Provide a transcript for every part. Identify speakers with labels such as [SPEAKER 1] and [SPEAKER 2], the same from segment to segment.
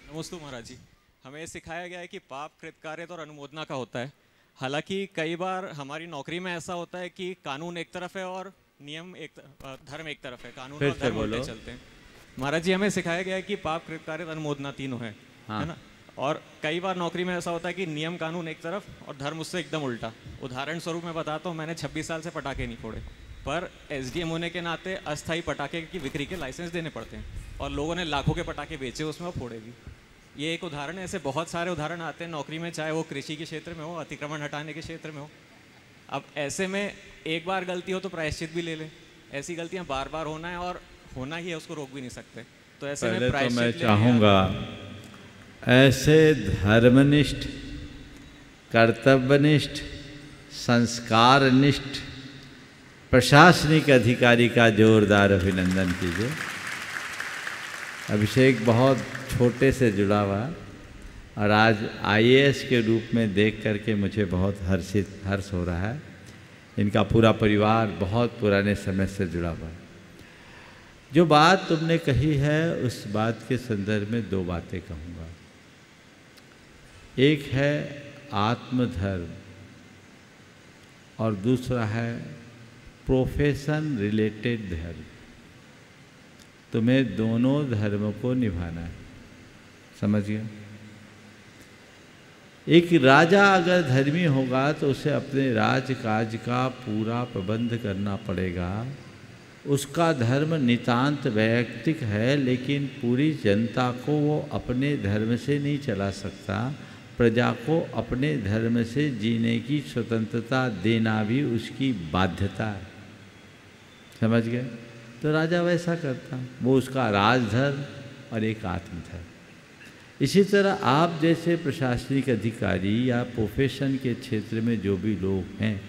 [SPEAKER 1] नमस्ते महाराज जी। हमें सिखाया गया है कि पाप कृतकार्यता और अनुमोदना का होता है। हालांकि कई बार हमारी नौकरी में ऐसा होता है कि कानून एक तरफ है और नियम धर्म एक तरफ है। कानून
[SPEAKER 2] फिर
[SPEAKER 1] और
[SPEAKER 2] से
[SPEAKER 1] धर्म उल्टे
[SPEAKER 2] बोलो।
[SPEAKER 1] चलते हैं। महाराज जी, हमें सिखाया गया है कि पाप कृतकार्यता अनुमोदना तीनों है ना। और कई बार नौकरी में ऐसा होता है कि नियम कानून एक तरफ और धर्म उससे एकदम उल्टा। उदाहरण स्वरूप मैं बताता हूँ, मैंने 26 साल से पटाखे नहीं फोड़े, पर एसडीएम होने के नाते अस्थायी पटाखे की बिक्री के लाइसेंस देने पड़ते हैं और लोगों ने लाखों के पटाखे बेचे उसमें और फोड़े भी। ये एक उदाहरण है, ऐसे बहुत सारे उदाहरण आते हैं नौकरी में, चाहे वो कृषि के क्षेत्र में हो, अतिक्रमण हटाने के क्षेत्र में हो। अब ऐसे में एक बार गलती हो तो प्रायश्चित भी ले ले। ऐसी गलतियां बार बार होना है और होना ही है, उसको रोक भी नहीं सकते। तो ऐसे में
[SPEAKER 2] पहले तो
[SPEAKER 1] प्रायश्चित
[SPEAKER 2] मैं
[SPEAKER 1] ले
[SPEAKER 2] चाहूँगा ऐसे धर्मनिष्ठ, कर्तव्यनिष्ठ, संस्कारनिष्ठ प्रशासनिक अधिकारी का जोरदार अभिनंदन कीजिए। अभिषेक बहुत छोटे से जुड़ा हुआ और आज आईएएस के रूप में देख करके मुझे बहुत हर्ष हो रहा है। इनका पूरा परिवार बहुत पुराने समय से जुड़ा हुआ है। जो बात तुमने कही है उस बात के संदर्भ में दो बातें कहूँगा। एक है आत्मधर्म और दूसरा है प्रोफेशन रिलेटेड धर्म। तुम्हें दोनों धर्म को निभाना है, समझ गए। एक राजा अगर धर्मी होगा तो उसे अपने राजकाज का पूरा प्रबंध करना पड़ेगा। उसका धर्म नितांत वैयक्तिक है, लेकिन पूरी जनता को वो अपने धर्म से नहीं चला सकता। प्रजा को अपने धर्म से जीने की स्वतंत्रता देना भी उसकी बाध्यता है, समझ गए। तो राजा वैसा करता, वो उसका राजधर्म और एक आत्मधर्म। इसी तरह आप जैसे प्रशासनिक अधिकारी या प्रोफेशन के क्षेत्र में जो भी लोग हैं,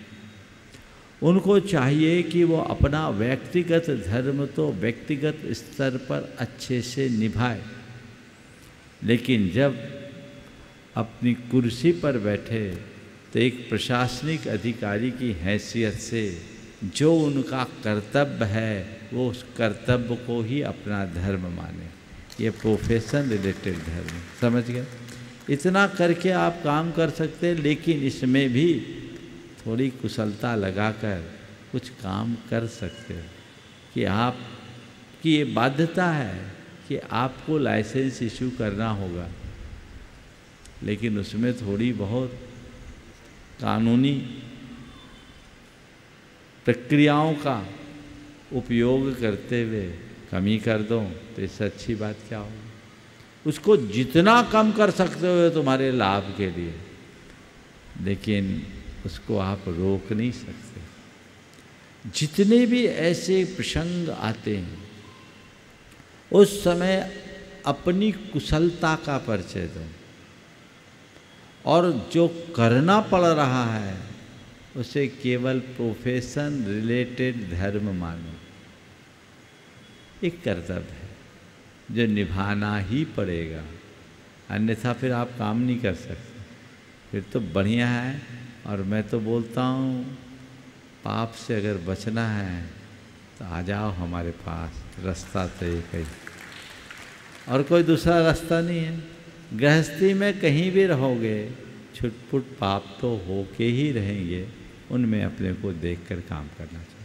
[SPEAKER 2] उनको चाहिए कि वो अपना व्यक्तिगत धर्म तो व्यक्तिगत स्तर पर अच्छे से निभाए, लेकिन जब अपनी कुर्सी पर बैठे तो एक प्रशासनिक अधिकारी की हैसियत से जो उनका कर्तव्य है वो उस कर्तव्य को ही अपना धर्म माने। ये प्रोफेशन रिलेटेड धर्म, समझ गए। इतना करके आप काम कर सकते हैं, लेकिन इसमें भी थोड़ी कुशलता लगाकर कुछ काम कर सकते हो कि आपकी ये बाध्यता है कि आपको लाइसेंस इशू करना होगा, लेकिन उसमें थोड़ी बहुत कानूनी प्रक्रियाओं का उपयोग करते हुए कमी कर दो तो इससे अच्छी बात क्या होगी। उसको जितना कम कर सकते हो तुम्हारे लाभ के लिए, लेकिन उसको आप रोक नहीं सकते। जितने भी ऐसे प्रसंग आते हैं उस समय अपनी कुशलता का परिचय दो और जो करना पड़ रहा है उसे केवल प्रोफेशन रिलेटेड धर्म मानो। एक कर्तव्य है जो निभाना ही पड़ेगा, अन्यथा फिर आप काम नहीं कर सकते। फिर तो बढ़िया है। और मैं तो बोलता हूँ, पाप से अगर बचना है तो आ जाओ हमारे पास, रास्ता तो एक ही, और कोई दूसरा रास्ता नहीं है। गृहस्थी में कहीं भी रहोगे, छुटपुट पाप तो होके ही रहेंगे, उनमें अपने को देखकर काम करना चाहिए।